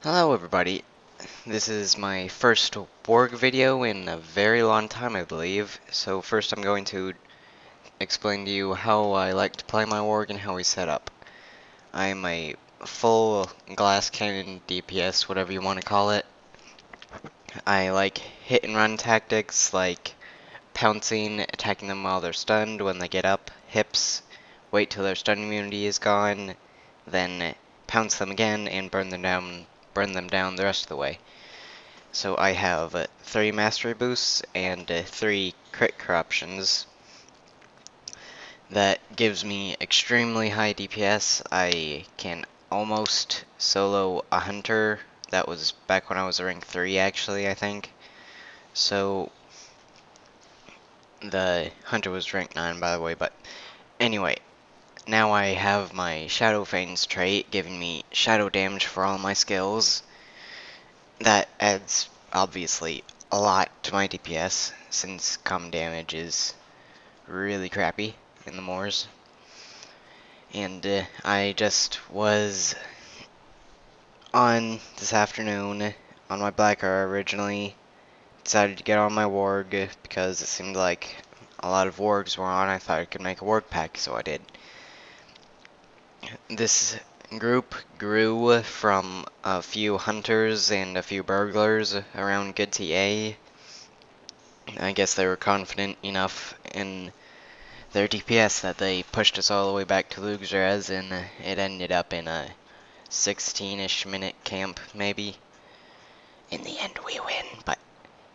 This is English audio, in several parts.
Hello everybody, this is my first warg video in a very long time I believe, so first I'm going to explain to you how I like to play my warg and how we set up. I am a full glass cannon DPS, whatever you want to call it. I like hit and run tactics like pouncing, attacking them while they're stunned when they get up, hips, wait till their stun immunity is gone, then pounce them again and burn them down the rest of the way. So I have 3 mastery boosts and 3 crit corruptions. That gives me extremely high DPS. I can almost solo a hunter. That was back when I was rank 3 actually, I think. So the hunter was rank 9 by the way, but anyway. Now I have my Shadow Fane's trait, giving me shadow damage for all my skills. That adds, obviously, a lot to my DPS, since common damage is really crappy in the Moors. And I just was on this afternoon, on my Blacker originally, decided to get on my warg, because it seemed like a lot of wargs were on. I thought I could make a warg pack, so I did. This group grew from a few hunters and a few burglars around good TA. I guess they were confident enough in their DPS that they pushed us all the way back to Lugz, and it ended up in a 16-ish minute camp, maybe. In the end, we win, but,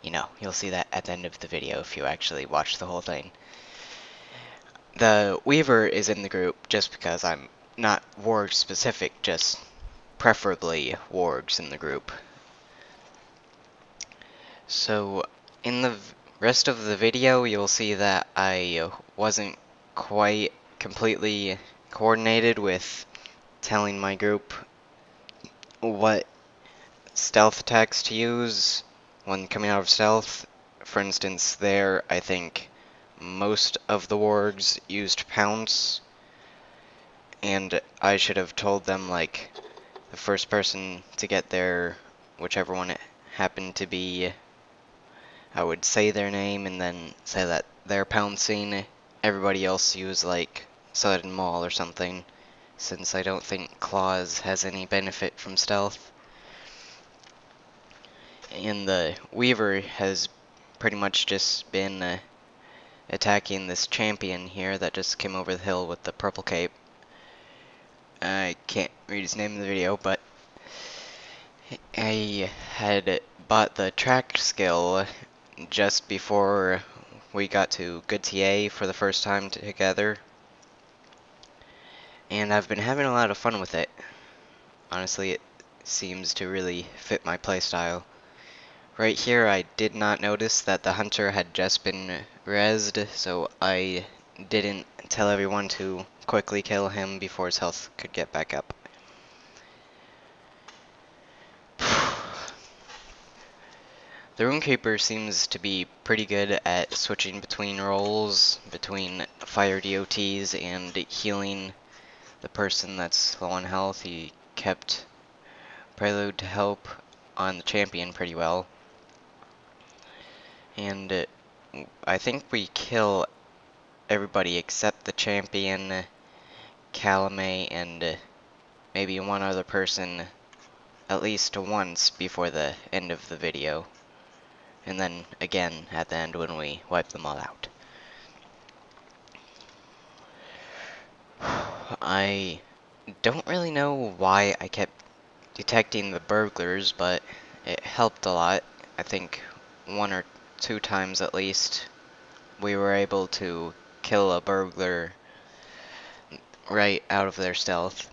you know, you'll see that at the end of the video if you actually watch the whole thing. The Weaver is in the group just because I'm not warg specific, just preferably wargs in the group. So in the rest of the video you'll see that I wasn't quite completely coordinated with telling my group what stealth attacks to use when coming out of stealth. For instance, there I think most of the wargs used pounce, and I should have told them, like, the first person to get there, whichever one it happened to be, I would say their name and then say that they're pouncing. Everybody else use, like, Sudden Maul or something, since I don't think Claws has any benefit from stealth. And the Weaver has pretty much just been attacking this champion here that just came over the hill with the purple cape. I can't read his name in the video, but I had bought the track skill just before we got to good TA for the first time together, and I've been having a lot of fun with it. Honestly, it seems to really fit my playstyle. Right here, I did not notice that the hunter had just been rezzed, so I didn't tell everyone to quickly kill him before his health could get back up. The Runekeeper seems to be pretty good at switching between roles, between fire DOTs and healing the person that's low on health. He kept Prelude to help on the champion pretty well. And I think we kill everybody except the champion, Calumet, and maybe one other person at least once before the end of the video. And then again at the end when we wipe them all out. I don't really know why I kept detecting the burglars, but it helped a lot. I think 1 or 2 times at least we were able to kill a burglar right out of their stealth.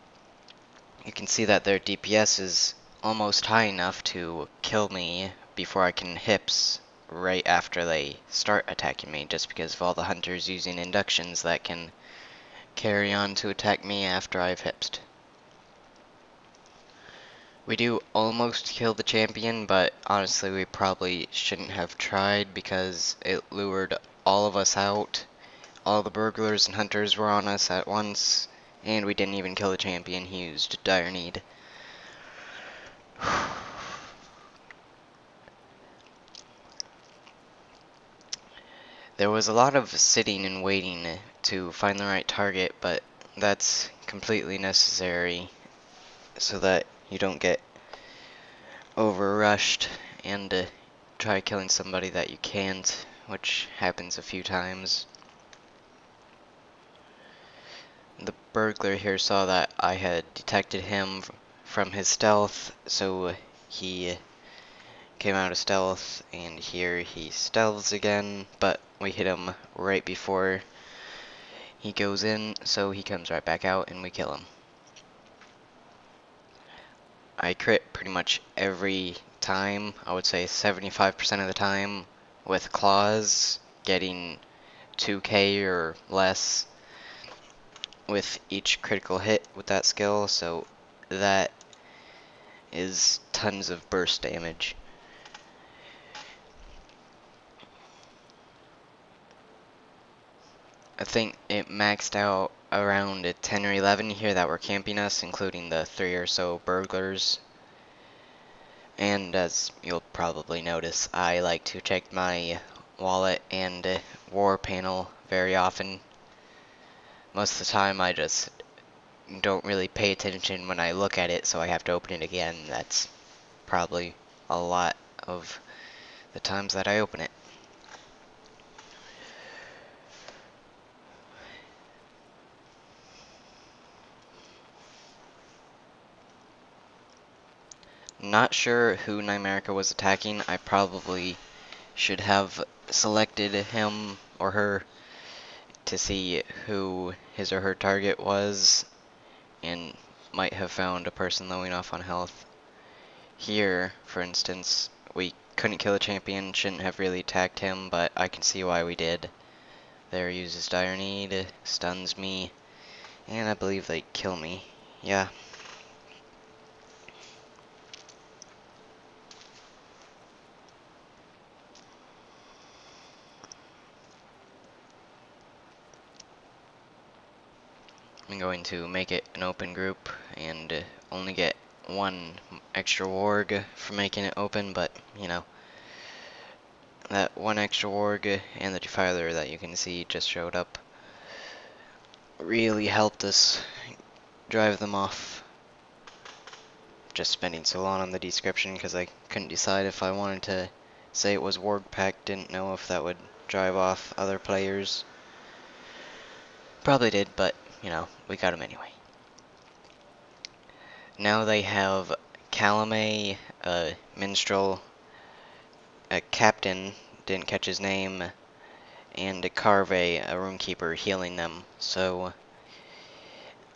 You can see that their DPS is almost high enough to kill me before I can hips right after they start attacking me, just because of all the hunters using inductions that can carry on to attack me after I've hipsed. We do almost kill the champion, but honestly we probably shouldn't have tried because it lured all of us out. All the burglars and hunters were on us at once, and we didn't even kill the champion. He used Dire Need. There was a lot of sitting and waiting to find the right target, but that's completely necessary so that you don't get overrushed and try killing somebody that you can't, which happens a few times. The burglar here saw that I had detected him from his stealth, so he came out of stealth, and here he stealths again, but we hit him right before he goes in, so he comes right back out and we kill him. I crit pretty much every time, I would say 75% of the time, with claws, getting 2k or less with each critical hit with that skill, so that is tons of burst damage. I think it maxed out around 10 or 11 here that were camping us, including the 3 or so burglars. And as you'll probably notice, I like to check my wallet and war panel very often. Most of the time I just don't really pay attention when I look at it, so I have to open it again. That's probably a lot of the times that I open it. Not sure who Nimerica was attacking. I probably should have selected him or her to see who his or her target was, and might have found a person low enough on health. Here, for instance, we couldn't kill a champion, shouldn't have really attacked him, but I can see why we did. There uses Dire Need, stuns me, and I believe they kill me. Yeah. I'm going to make it an open group and only get one extra warg for making it open, but you know, that one extra warg and the defiler that you can see just showed up really helped us drive them off. Just spending so long on the description because I couldn't decide if I wanted to say it was warg pack, didn't know if that would drive off other players. Probably did, but you know, we got them anyway. Now they have Calame, a minstrel, a captain, didn't catch his name, and a Carve, a roomkeeper, healing them. So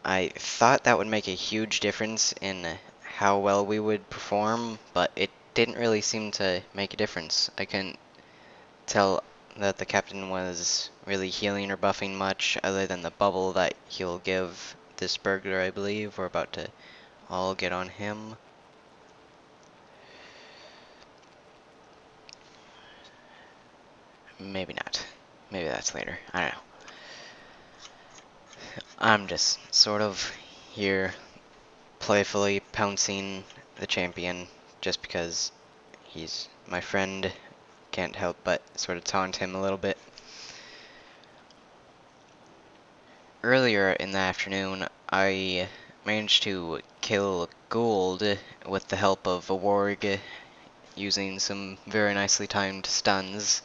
I thought that would make a huge difference in how well we would perform, but it didn't really seem to make a difference. I couldn't tell that the captain was really healing or buffing much, other than the bubble that he'll give this burglar, I believe. We're about to all get on him. Maybe not. Maybe that's later. I don't know. I'm just sort of here playfully pouncing the champion just because he's my friend. Can't help but sort of taunt him a little bit. Earlier in the afternoon, I managed to kill Gould with the help of a warg using some very nicely timed stuns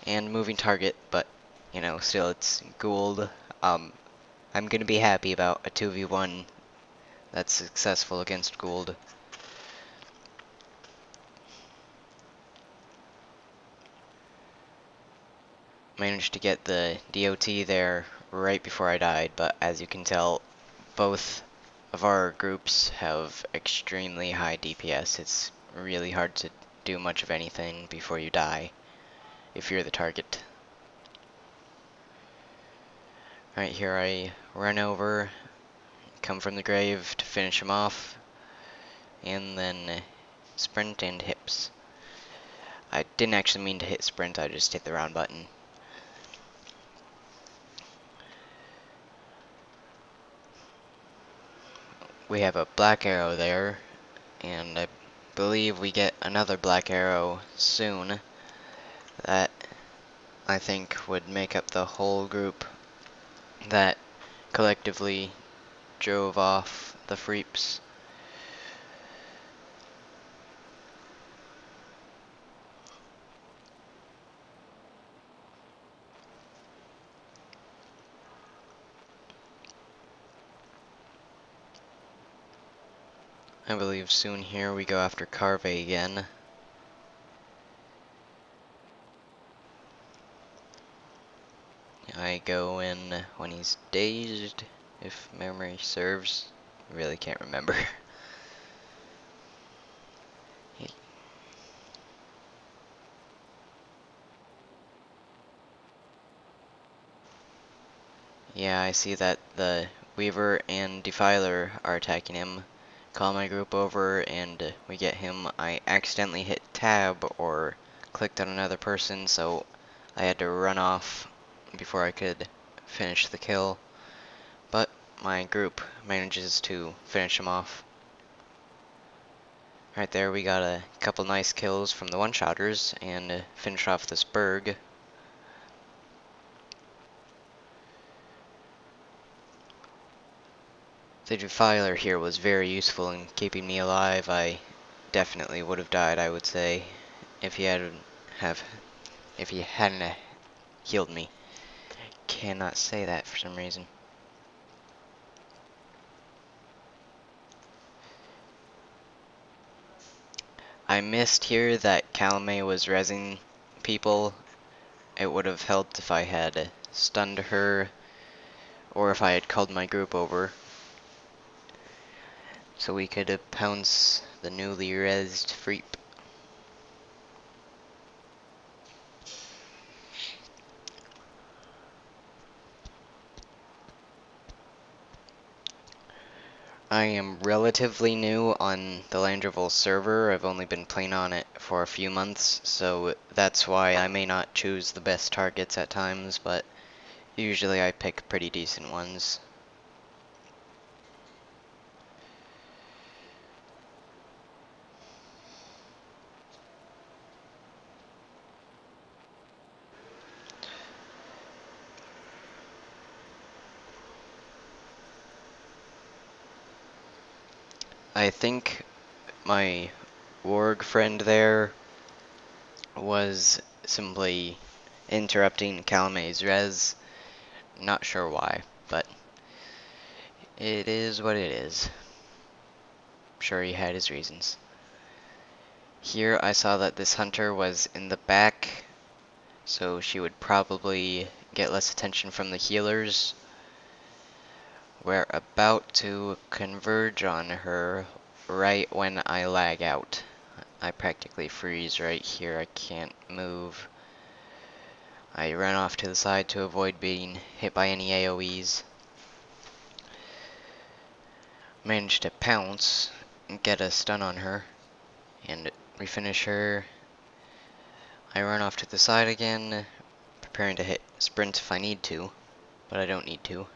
and moving target, but you know, still it's Gould. I'm gonna be happy about a 2v1 that's successful against Gould. Managed to get the DOT there right before I died, but as you can tell, both of our groups have extremely high DPS. It's really hard to do much of anything before you die, if you're the target. Right here I run over, come from the grave to finish him off, and then sprint and hips. I didn't actually mean to hit sprint, I just hit the round button. We have a black arrow there, and I believe we get another black arrow soon. That I think would make up the whole group that collectively drove off the freeps. I believe soon here we go after Carve again. I go in when he's dazed, if memory serves. I really can't remember. Yeah, I see that the Weaver and Defiler are attacking him. Call my group over and we get him. I accidentally hit tab or clicked on another person, so I had to run off before I could finish the kill. But my group manages to finish him off. Right there we got a couple nice kills from the one-shotters and finish off this burg. The Defiler here was very useful in keeping me alive. I definitely would have died, I would say, if he hadn't healed me. Cannot say that for some reason. I missed here that Calumet was rezzing people. It would have helped if I had stunned her or if I had called my group over, so we could pounce the newly rezzed freep. I am relatively new on the Landreval server. I've only been playing on it for a few months, so that's why I may not choose the best targets at times, but usually I pick pretty decent ones. I think my warg friend there was simply interrupting Calamet's res. Not sure why, but it is what it is. I'm sure he had his reasons. Here I saw that this hunter was in the back, so she would probably get less attention from the healers. We're about to converge on her right when I lag out. I practically freeze right here. I can't move. I run off to the side to avoid being hit by any AoEs. Managed to pounce and get a stun on her and refinish her. I run off to the side again, preparing to hit sprint if I need to, but I don't need to.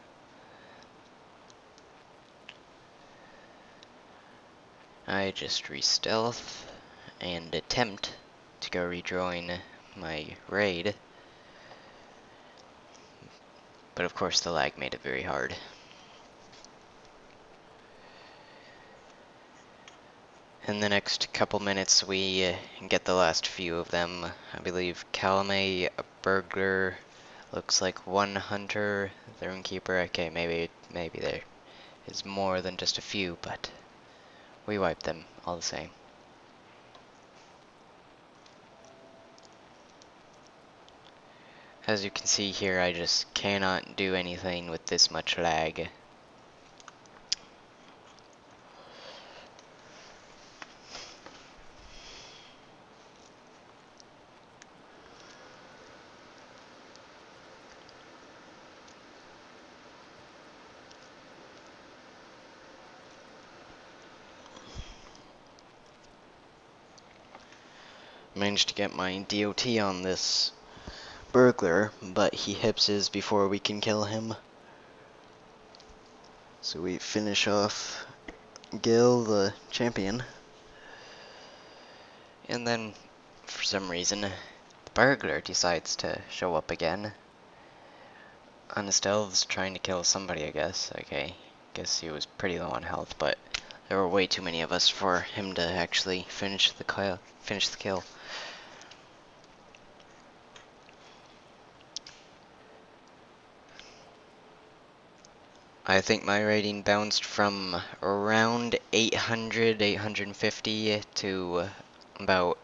I just re-stealth and attempt to go rejoin my raid, but of course the lag made it very hard. In the next couple minutes we get the last few of them. I believe Calumet, a burglar, looks like one hunter, the runekeeper. Okay, maybe there is more than just a few, but we wiped them all the same. As you can see here, I just cannot do anything with this much lag. Managed to get my DOT on this burglar, but he hipses before we can kill him. So we finish off Gil, the champion. And then, for some reason, burglar decides to show up again. On the stealths, trying to kill somebody, I guess. Okay, guess he was pretty low on health, but there were way too many of us for him to actually finish the kill. I think my rating bounced from around 800, 850 to about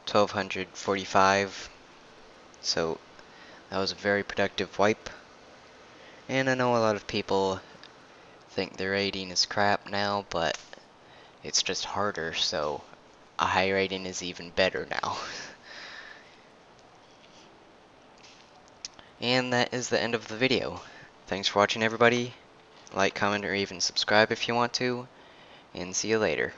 1245. So that was a very productive wipe. And I know a lot of people think their rating is crap now, but it's just harder, so a high rating is even better now. And that is the end of the video. Thanks for watching, everybody. Like, comment, or even subscribe if you want to, and see you later.